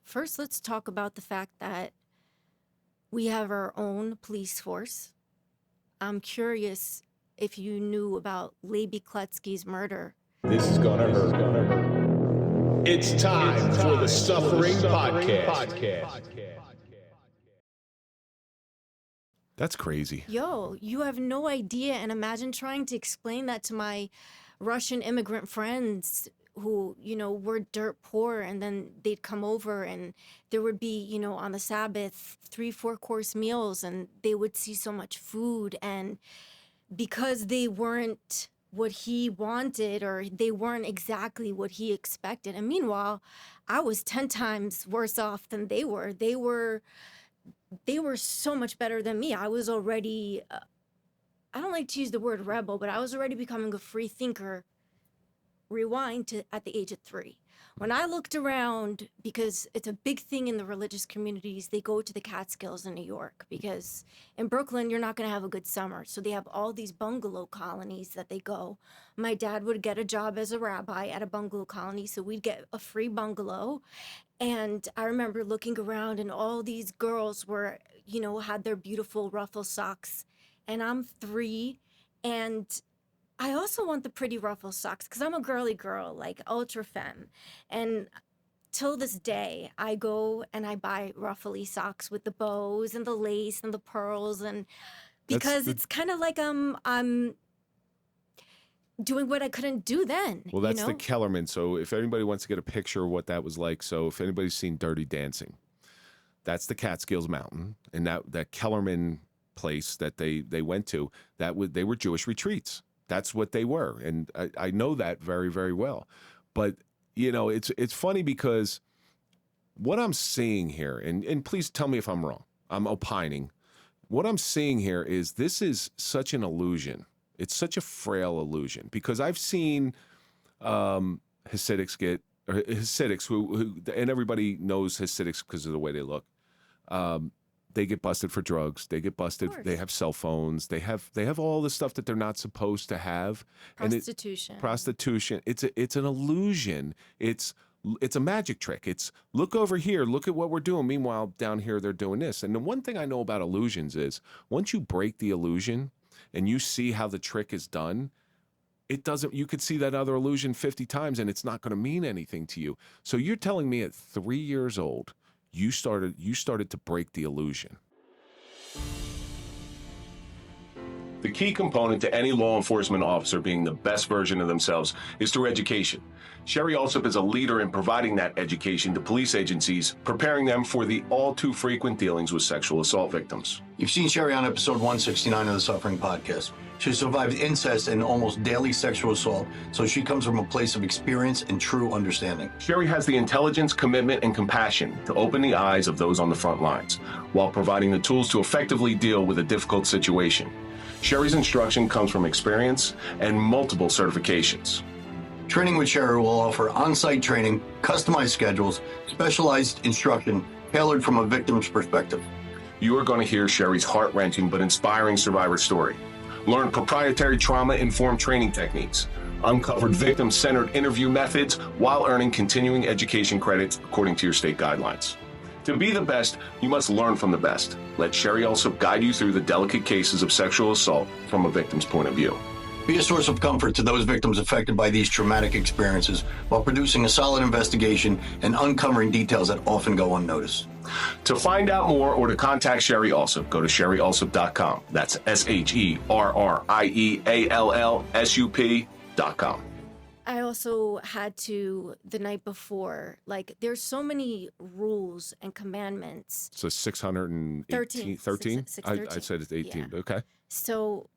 First, let's talk about the fact that we have our own police force. I'm curious if you knew about Levi Kletsky's murder. This is gonna hurt. It's time for the Suffering Podcast. That's crazy. Yo, you have no idea. And imagine trying to explain that to my Russian immigrant friends who, were dirt poor, and then they'd come over and there would be, on the Sabbath, 3-4 course meals, and they would see so much food. And because they weren't what he wanted, or they weren't exactly what he expected. And meanwhile, I was 10 times worse off than they were. They were so much better than me. I was already, I don't like to use the word rebel, but I was already becoming a free thinker. Rewind to at the age of 3. When I looked around, because it's a big thing in the religious communities, they go to the Catskills in New York, because in Brooklyn, you're not going to have a good summer. So they have all these bungalow colonies that they go. My dad would get a job as a rabbi at a bungalow colony, so we'd get a free bungalow. And I remember looking around, and all these girls were, had their beautiful ruffle socks. And I'm 3, and I also want the pretty ruffle socks because I'm a girly girl, like ultra femme. And till this day, I go and I buy ruffly socks with the bows and the lace and the pearls, and because it's kind of like I'm doing what I couldn't do then. Well, that's the Kellerman. So if anybody wants to get a picture of what that was like, so if anybody's seen Dirty Dancing, that's the Catskills Mountain, and that Kellerman place that they went to, they were Jewish retreats. That's what they were, and I know that very, very well. But it's funny because what I'm seeing here, and please tell me if I'm wrong. I'm opining. What I'm seeing here is this is such an illusion. It's such a frail illusion, because I've seen Hasidics who and everybody knows Hasidics because of the way they look. They get busted for drugs. They get busted. They have cell phones. They have all the stuff that they're not supposed to have. Prostitution. It's an illusion. It's a magic trick. It's look over here. Look at what we're doing. Meanwhile, down here they're doing this. And the one thing I know about illusions is once you break the illusion and you see how the trick is done, it doesn't. You could see that other illusion 50 times and it's not going to mean anything to you. So you're telling me at 3 years old, you started to break the illusion. The key component to any law enforcement officer being the best version of themselves is through education. Sherry Alsop is a leader in providing that education to police agencies, preparing them for the all too frequent dealings with sexual assault victims. You've seen Sherry on episode 169 of the Suffering Podcast. She survived incest and almost daily sexual assault, so she comes from a place of experience and true understanding. Sherry has the intelligence, commitment, and compassion to open the eyes of those on the front lines, while providing the tools to effectively deal with a difficult situation. Sherry's instruction comes from experience and multiple certifications. Training with Sherry will offer on-site training, customized schedules, specialized instruction tailored from a victim's perspective. You are going to hear Sherry's heart-wrenching but inspiring survivor story. Learn proprietary trauma-informed training techniques, uncovered victim-centered interview methods while earning continuing education credits according to your state guidelines. To be the best, you must learn from the best. Let Sherry also guide you through the delicate cases of sexual assault from a victim's point of view. Be a source of comfort to those victims affected by these traumatic experiences while producing a solid investigation and uncovering details that often go unnoticed. To find out more or to contact Sherry Alsop, go to sherryalsop.com. That's SherryAllsup.com. I also had to, the night before, there's so many rules and commandments. So 613? 13? I said it's 18, yeah. Okay. So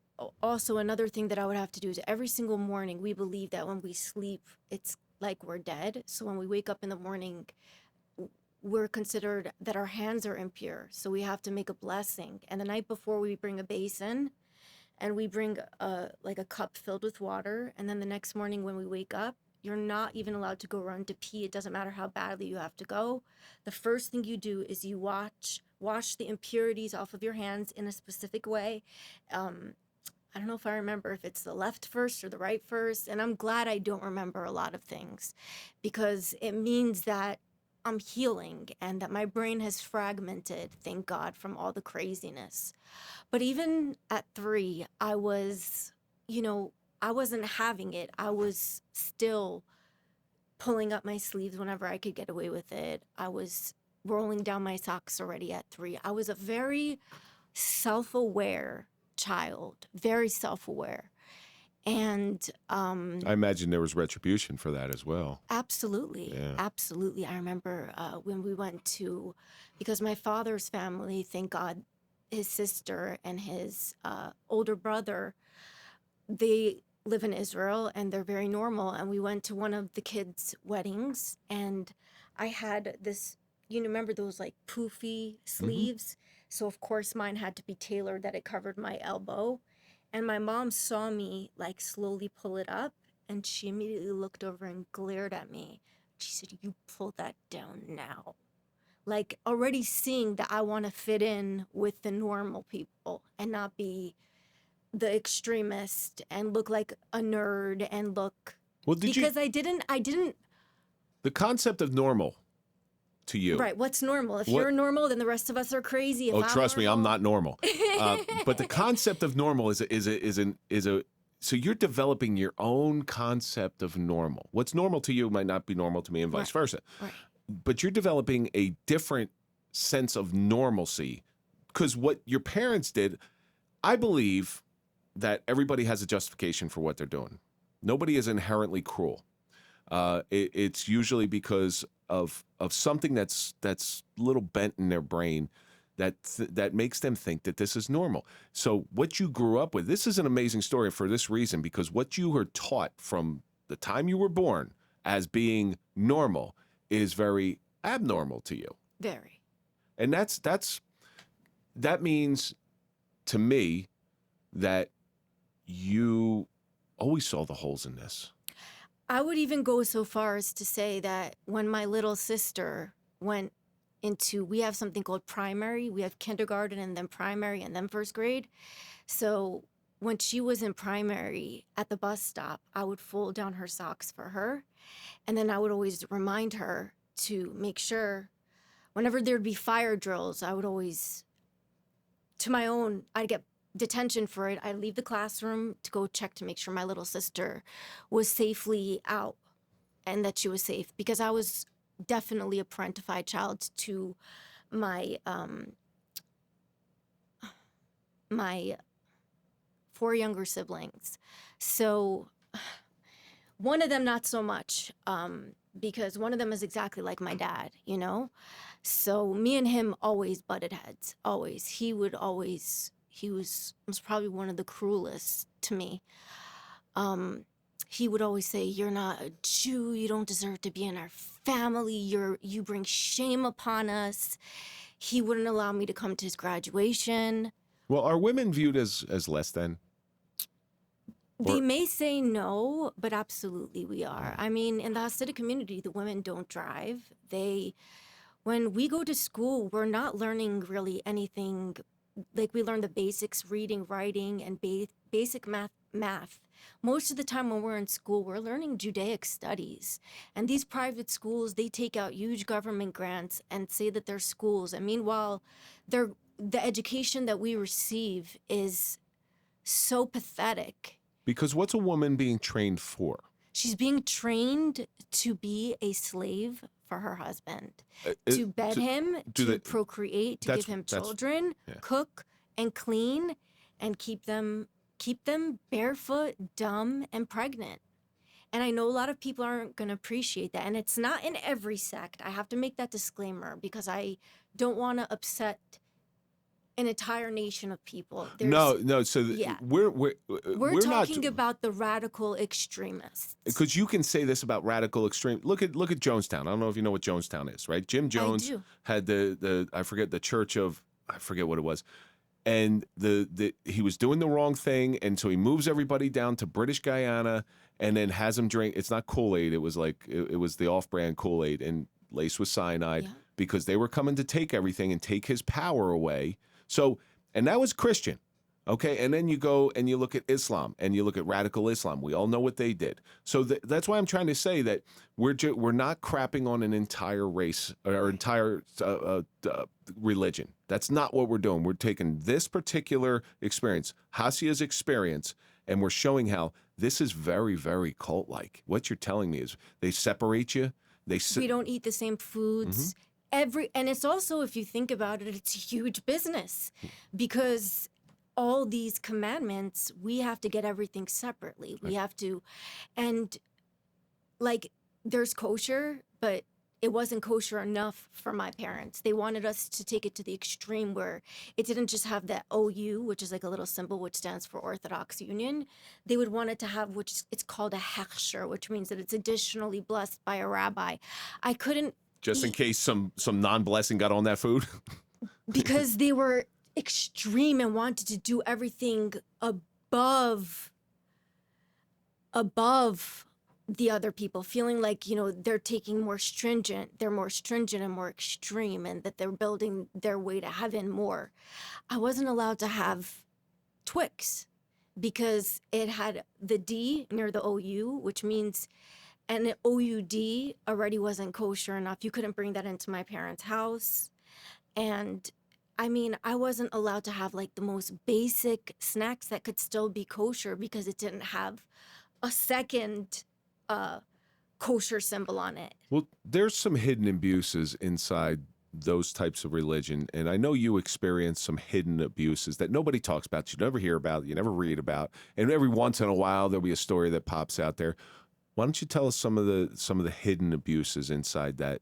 also another thing that I would have to do is every single morning, we believe that when we sleep, it's like we're dead. So when we wake up in the morning, we're considered that our hands are impure. So we have to make a blessing. And the night before, we bring a basin and we bring a cup filled with water. And then the next morning when we wake up, you're not even allowed to go run to pee. It doesn't matter how badly you have to go. The first thing you do is you wash the impurities off of your hands in a specific way. I don't know if I remember if it's the left first or the right first. And I'm glad I don't remember a lot of things, because it means that I'm healing and that my brain has fragmented, thank God, from all the craziness. But even at 3, I was, I wasn't having it. I was still pulling up my sleeves whenever I could get away with it. I was rolling down my socks already at 3. I was a very self-aware child, very self-aware. And I imagine there was retribution for that as well. absolutely, Yeah. absolutely. I remember when we went to, because my father's family, thank God, his sister and his older brother, they live in Israel and they're very normal. And we went to one of the kids' weddings, and I had this, remember those like poofy sleeves? So of course mine had to be tailored that it covered my elbow. And my mom saw me like slowly pull it up, and she immediately looked over and glared at me. She said, "You pull that down now." Like already seeing that I want to fit in with the normal people and not be the extremist and look like a nerd and look, Well, because I didn't the concept of normal to you? right, what's normal? If What- you're normal, then the rest of us are crazy. If Oh, I'm trust me, I'm normal- not normal. But the concept of normal is a so you're developing your own concept of normal. What's normal to you might not be normal to me, and vice Right. versa. Right. But you're developing a different sense of normalcy because what your parents did, I believe that everybody has a justification for what they're doing. Nobody is inherently cruel. It's usually because of something that's a little bent in their brain that makes them think that this is normal. So what you grew up with, this is an amazing story for this reason, because what you were taught from the time you were born as being normal is very abnormal to you. Very. And that means to me that you always saw the holes in this. I would even go so far as to say that when my little sister went into, we have something called primary. We have kindergarten and then primary and then first grade. So when she was in primary at the bus stop, I would fold down her socks for her. And then I would always remind her to make sure whenever there'd be fire drills, I would always, I'd get detention for it. I'd leave the classroom to go check to make sure my little sister was safely out and that she was safe, because I was definitely a parentified child to my my 4 younger siblings. So one of them not so much, because one of them is exactly like my dad, So me and him always butted heads, always. He was probably one of the cruelest to me. He would always say, "You're not a Jew, you don't deserve to be in our family, you bring shame upon us." He wouldn't allow me to come to his graduation. Well, are women viewed as less than? They may say no, but absolutely we are. I mean, in the Hasidic community, the women don't drive. When we go to school, we're not learning really anything. Like, we learn the basics, reading, writing, and basic math. Most of the time when we're in school, we're learning Judaic studies. And these private schools, they take out huge government grants and say that they're schools. And meanwhile, the education that we receive is so pathetic. Because what's a woman being trained for? She's being trained to be a slave for her husband, to bed him, to procreate, to give him children, cook and clean, and keep them barefoot, dumb, and pregnant. And I know a lot of people aren't going to appreciate that. And it's not in every sect. I have to make that disclaimer because I don't want to upset an entire nation of people. No. So we're talking not, about the radical extremists. Because you can say this about radical extreme. Look at Jonestown. I don't know if you know what Jonestown is, right? Jim Jones had the I forget the church of, I forget what it was, and he was doing the wrong thing, and so he moves everybody down to British Guyana and then has them drink. It's not Kool-Aid. It was like it was the off-brand Kool-Aid and laced with cyanide because they were coming to take everything and take his power away. So, and that was Christian. Okay, and then you go and you look at Islam and you look at radical Islam. We all know what they did. So that's why I'm trying to say that we're not crapping on an entire race or entire religion. That's not what we're doing. We're taking this particular experience, Hasya's experience, and we're showing how this is very, very cult-like. What you're telling me is they separate you. We don't eat the same foods. And it's also, if you think about it, it's a huge business because all these commandments, we have to get everything separately. We have to, and like there's kosher, but it wasn't kosher enough for my parents. They wanted us to take it to the extreme where it didn't just have that OU, which is like a little symbol which stands for Orthodox Union. They would want it to have, it's called a hechsher, which means that it's additionally blessed by a rabbi. I couldn't just in case some non-blessing got on that food. because they were extreme and wanted to do everything above the other people, feeling like, they're taking they're more stringent and more extreme, and that they're building their way to heaven more. I wasn't allowed to have Twix because it had the D near the OU, which means, and the OUD already wasn't kosher enough. You couldn't bring that into my parents' house. And I mean, I wasn't allowed to have like the most basic snacks that could still be kosher because it didn't have a second kosher symbol on it. Well, there's some hidden abuses inside those types of religion. And I know you experience some hidden abuses that nobody talks about, you never hear about, you never read about. And every once in a while, there'll be a story that pops out there. Why don't you tell us some of the hidden abuses inside that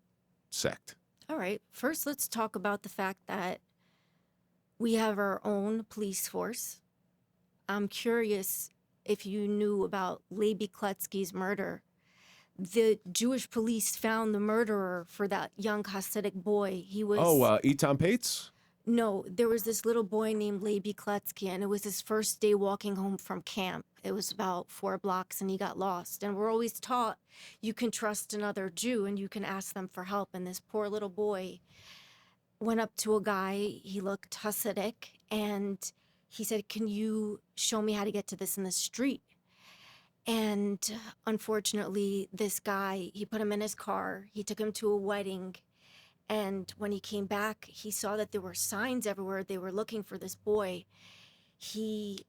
sect? All right. First, let's talk about the fact that we have our own police force. I'm curious if you knew about Levi Kletsky's murder. The Jewish police found the murderer for that young Hasidic boy. He was... Etan Pates? No, there was this little boy named Levi Kletsky, and it was his first day walking home from camp. It was about 4 blocks, and he got lost. And we're always taught you can trust another Jew, and you can ask them for help. And this poor little boy went up to a guy, he looked Hasidic, and he said, "Can you show me how to get to this in the street?" And unfortunately, this guy, he put him in his car, he took him to a wedding, and when he came back, he saw that there were signs everywhere. They were looking for this boy. He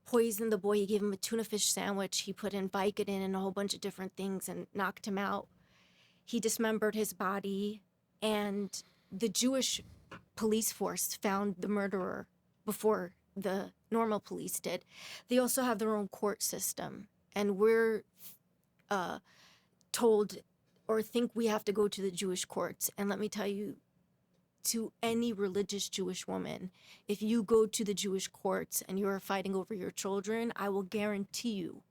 poisoned the boy, he gave him a tuna fish sandwich, he put in Vicodin and a whole bunch of different things and knocked him out. He dismembered his body, and the Jewish police force found the murderer before the normal police did. They also have their own court system, and we're told or think we have to go to the Jewish courts. And let me tell you, to any religious Jewish woman, if you go to the Jewish courts and you're fighting over your children, I will guarantee you,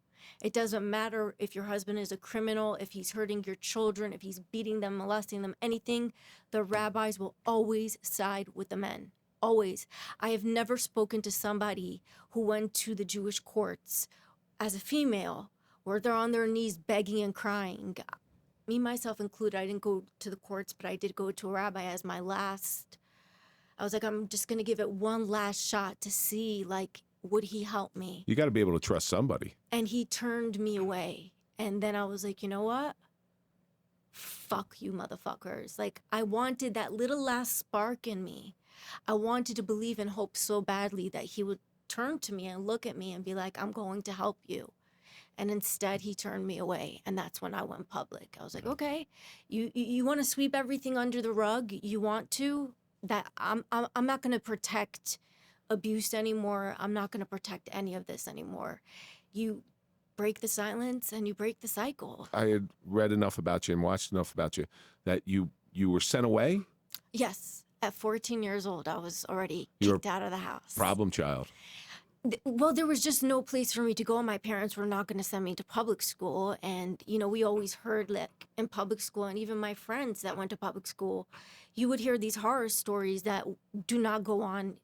it doesn't matter if your husband is a criminal, if he's hurting your children, if he's beating them, molesting them, anything, the rabbis will always side with the men. Always. I have never spoken to somebody who went to the Jewish courts as a female where they're on their knees begging and crying. Me, myself included, I didn't go to the courts, but I did go to a rabbi as my last. I was like, I'm just going to give it one last shot to see, like, would he help me? You got to be able to trust somebody. And he turned me away. And then I was like, you know what? Fuck you, motherfuckers. Like, I wanted that little last spark in me. I wanted to believe and hope so badly that he would turn to me and look at me and be like, I'm going to help you. And instead, he turned me away. And that's when I went public. I was like, okay, you want to sweep everything under the rug? You want to? That I'm not going to protect abuse anymore. I'm not going to protect any of this anymore. You break the silence and you break the cycle. I had read enough about you and watched enough about you that you were sent away? Yes. At 14 years old, I was already kicked out of the house. Problem child. Well, there was just no place for me to go. My parents were not going to send me to public school. And, you know, we always heard, like, in public school, and even my friends that went to public school, you would hear these horror stories that do not go on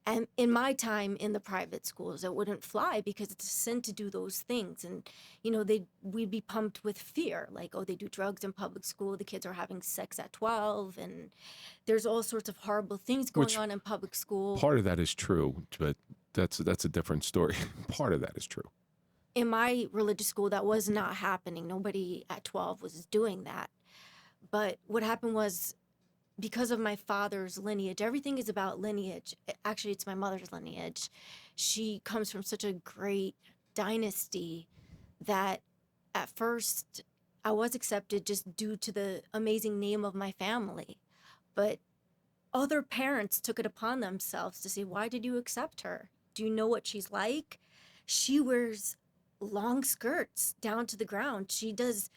And in my time in the private schools, it wouldn't fly because it's a sin to do those things. And, we'd be pumped with fear, like, oh, they do drugs in public school. The kids are having sex at 12. And there's all sorts of horrible things going Which on in public school. Part of that is true, but that's a different story. Part of that is true. In my religious school, that was not happening. Nobody at 12 was doing that. But what happened was, because of my father's lineage, everything is about lineage. Actually, it's my mother's lineage. She comes from such a great dynasty that at first I was accepted just due to the amazing name of my family. But other parents took it upon themselves to say, why did you accept her? Do you know what she's like? She wears long skirts down to the ground. She does.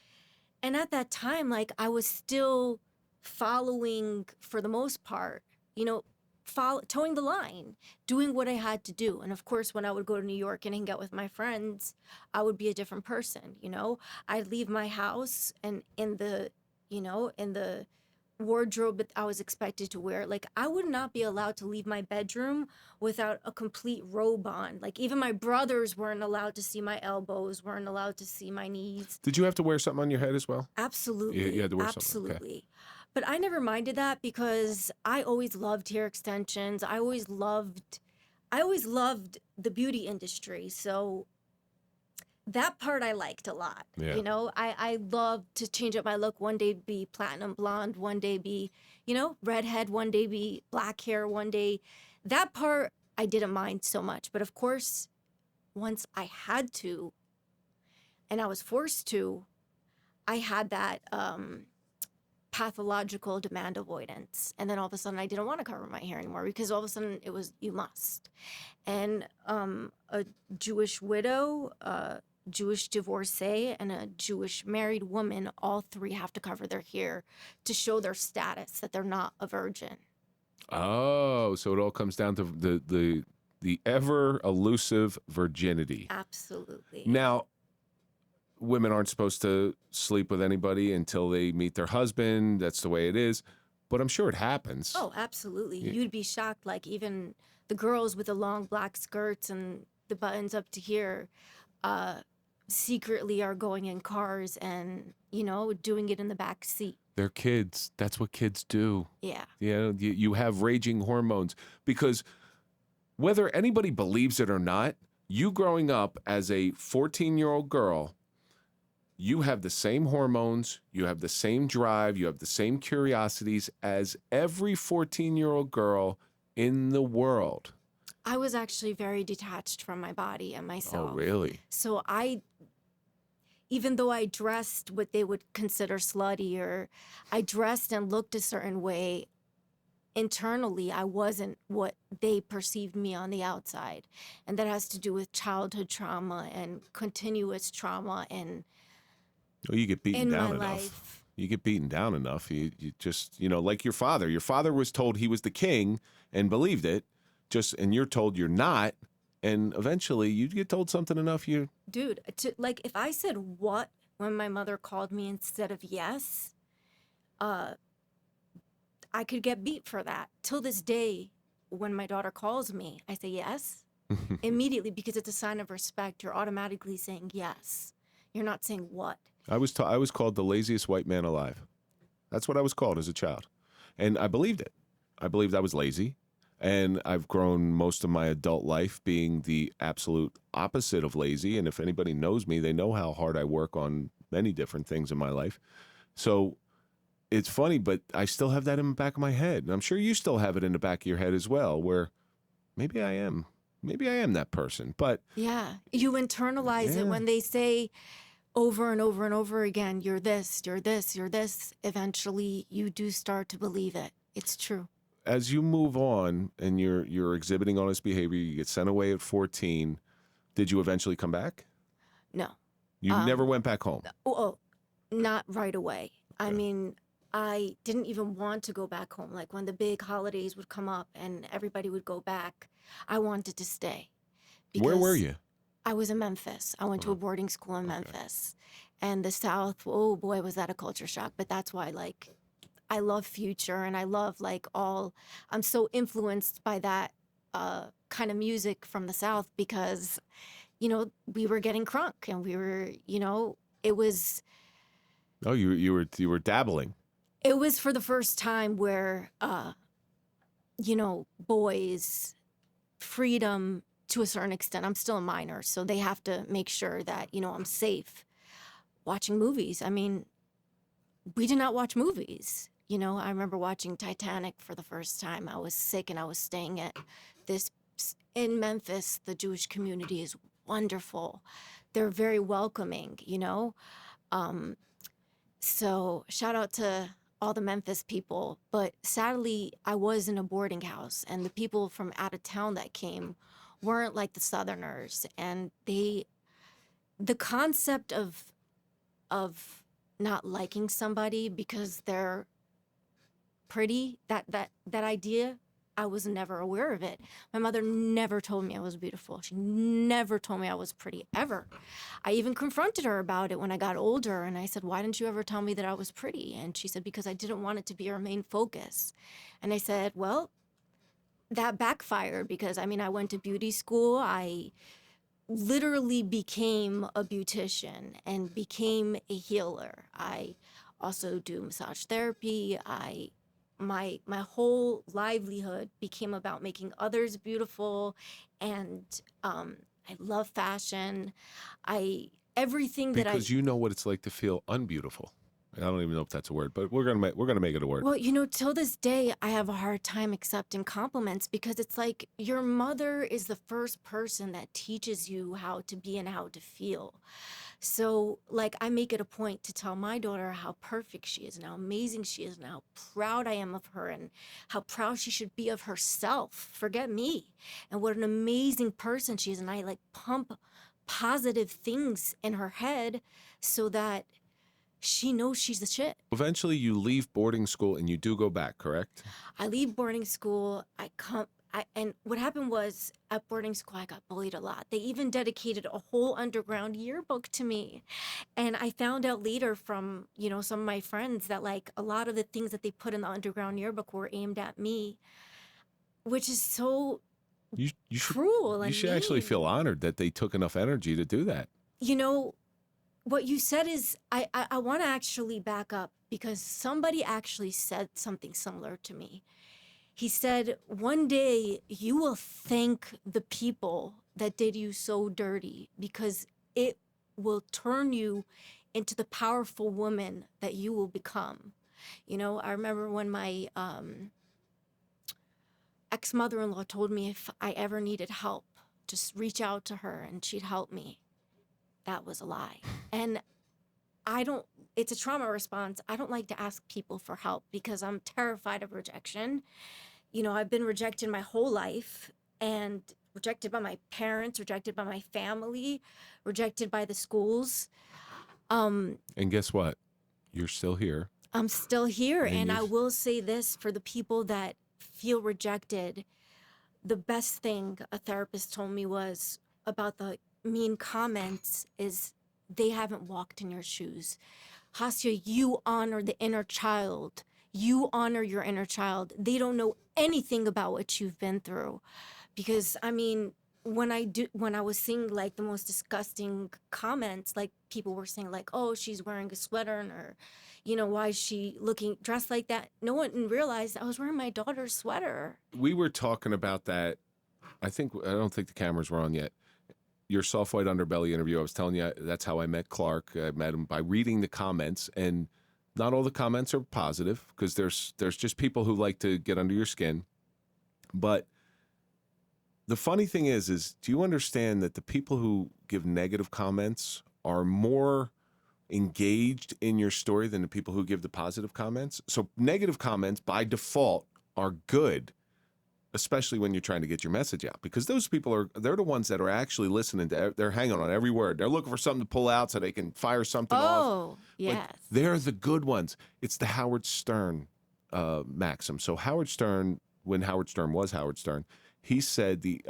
And at that time, like, I was still following, for the most part, towing the line, doing what I had to do. And of course, when I would go to New York and hang out with my friends, I would be a different person. I'd leave my house, and in the wardrobe that I was expected to wear, like, I would not be allowed to leave my bedroom without a complete robe on. Like, even my brothers weren't allowed to see my elbows, weren't allowed to see my knees. Did you have to wear something on your head as well? Absolutely. You had to wear Absolutely. something. Okay. But I never minded that because I always loved hair extensions. I always loved the beauty industry. So that part I liked a lot. Yeah. I loved to change up my look. One day be platinum blonde, one day be, redhead, one day be black hair, one day. That part I didn't mind so much. But of course, once I had to, and I was forced to, I had that pathological demand avoidance. And then all of a sudden I didn't want to cover my hair anymore because all of a sudden it was, you must. And a Jewish widow, Jewish divorcee, and a Jewish married woman, all three have to cover their hair to show their status, that they're not a virgin. Oh, so it all comes down to the ever elusive virginity. Absolutely. Now, women aren't supposed to sleep with anybody until they meet their husband. That's the way it is. But I'm sure it happens. Oh, absolutely. Yeah. You'd be shocked. Like, even the girls with the long black skirts and the buttons up to here secretly are going in cars and, doing it in the back seat. They're kids. That's what kids do. Yeah. You have raging hormones. Because whether anybody believes it or not, you growing up as a 14-year-old girl, you have the same hormones, you have the same drive, you have the same curiosities as every 14-year-old girl in the world. I was actually very detached from my body and myself. Oh, really? So even though I dressed what they would consider slutty, or I dressed and looked a certain way, internally, I wasn't what they perceived me on the outside. And that has to do with childhood trauma and continuous trauma and Well, you get beaten in down my enough. life. You get beaten down enough. You just, like your father. Your father was told he was the king and believed it, and you're told you're not. And eventually you get told something enough, Dude, if I said what when my mother called me instead of yes, I could get beat for that. Till this day, when my daughter calls me, I say yes immediately because it's a sign of respect. You're automatically saying yes. You're not saying what. I was called the laziest white man alive. That's what I was called as a child. And I believed it. I believed I was lazy. And I've grown most of my adult life being the absolute opposite of lazy. And if anybody knows me, they know how hard I work on many different things in my life. So it's funny, but I still have that in the back of my head. And I'm sure you still have it in the back of your head as well, where maybe I am that person. But yeah, you internalize it when they say over and over and over again, you're this, you're this, you're this. Eventually, you do start to believe it. It's true. As you move on and you're exhibiting all this behavior, you get sent away at 14. Did you eventually come back? No. You never went back home? Oh, not right away. I mean, I didn't even want to go back home. Like, when the big holidays would come up and everybody would go back, I wanted to stay. Where were you? I was in Memphis. I went to a boarding school in Memphis. And the South, oh boy, was that a culture shock. But that's why, I love Future and I love I'm so influenced by that kind of music from the South because, we were getting crunk and we were, it was Oh, you were dabbling. for the first time where, boys, freedom to a certain extent. I'm still a minor, so they have to make sure that, I'm safe watching movies. I mean, we did not watch movies. I remember watching Titanic for the first time. I was sick and I was staying at this in Memphis. The Jewish community is wonderful. They're very welcoming. So shout out to all the Memphis people. But sadly, I was in a boarding house and the people from out of town that came weren't like the Southerners. And the concept of not liking somebody because they're pretty, that idea, I was never aware of it. My mother never told me I was beautiful. She never told me I was pretty, ever. I even confronted her about it when I got older, and I said, why didn't you ever tell me that I was pretty? And she said, because I didn't want it to be our main focus. And I said, well, that backfired because, I went to beauty school. I literally became a beautician and became a healer. I also do massage therapy. My whole livelihood became about making others beautiful, and I love fashion. Everything that Because you know what it's like to feel unbeautiful. I don't even know if that's a word, but we're gonna make it a word. Well, till this day, I have a hard time accepting compliments because it's like your mother is the first person that teaches you how to be and how to feel. So, like, I make it a point to tell my daughter how perfect she is and how amazing she is and how proud I am of her and how proud she should be of herself. Forget me. And what an amazing person she is. And I like pump positive things in her head so that she knows she's the shit. Eventually, you leave boarding school and you do go back, correct? I leave boarding school. And what happened was at boarding school, I got bullied a lot. They even dedicated a whole underground yearbook to me. And I found out later from, some of my friends that like a lot of the things that they put in the underground yearbook were aimed at me, which is so You should, cruel you and should actually mean. feel honored that they took enough energy to do that. What you said is, I want to actually back up because somebody actually said something similar to me. He said, one day you will thank the people that did you so dirty because it will turn you into the powerful woman that you will become. I remember when my ex-mother-in-law told me if I ever needed help, just reach out to her and she'd help me. That was a lie. And it's a trauma response. I don't like to ask people for help because I'm terrified of rejection. I've been rejected my whole life and rejected by my parents, rejected by my family, rejected by the schools. And guess what? You're still here. I'm still here. And I you've- will say this for the people that feel rejected. The best thing a therapist told me was about the mean comments is they haven't walked in your shoes. Chasya, you honor the inner child. You honor your inner child. They don't know anything about what you've been through. Because, when I was seeing like the most disgusting comments, like people were saying like, oh, she's wearing a sweater or, why is she dressed like that? No one realized I was wearing my daughter's sweater. We were talking about that. I don't think the cameras were on yet. Your soft white underbelly interview, I was telling you, that's how I met Clark. I met him by reading the comments, and not all the comments are positive because there's just people who like to get under your skin. But the funny thing is do you understand that the people who give negative comments are more engaged in your story than the people who give the positive comments? So negative comments by default are good, especially when you're trying to get your message out, because those people they're the ones that are actually listening they're hanging on every word. They're looking for something to pull out so they can fire something off. Oh, yes. But they're the good ones. It's the Howard Stern maxim. So Howard Stern, when Howard Stern was Howard Stern, he said the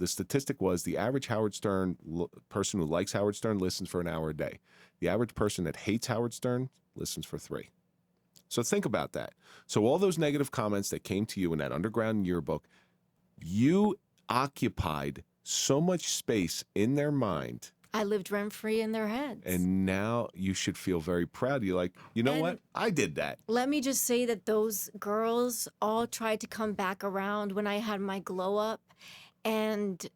statistic was the average Howard Stern person who likes Howard Stern listens for an hour a day. The average person that hates Howard Stern listens for 3. So think about that. So all those negative comments that came to you in that underground yearbook, You occupied so much space in their mind, I lived rent-free in their heads. and now you should feel very proud. You're like, you know And what? I did that. let me just say that those girls all tried to come back around when I had my glow up. And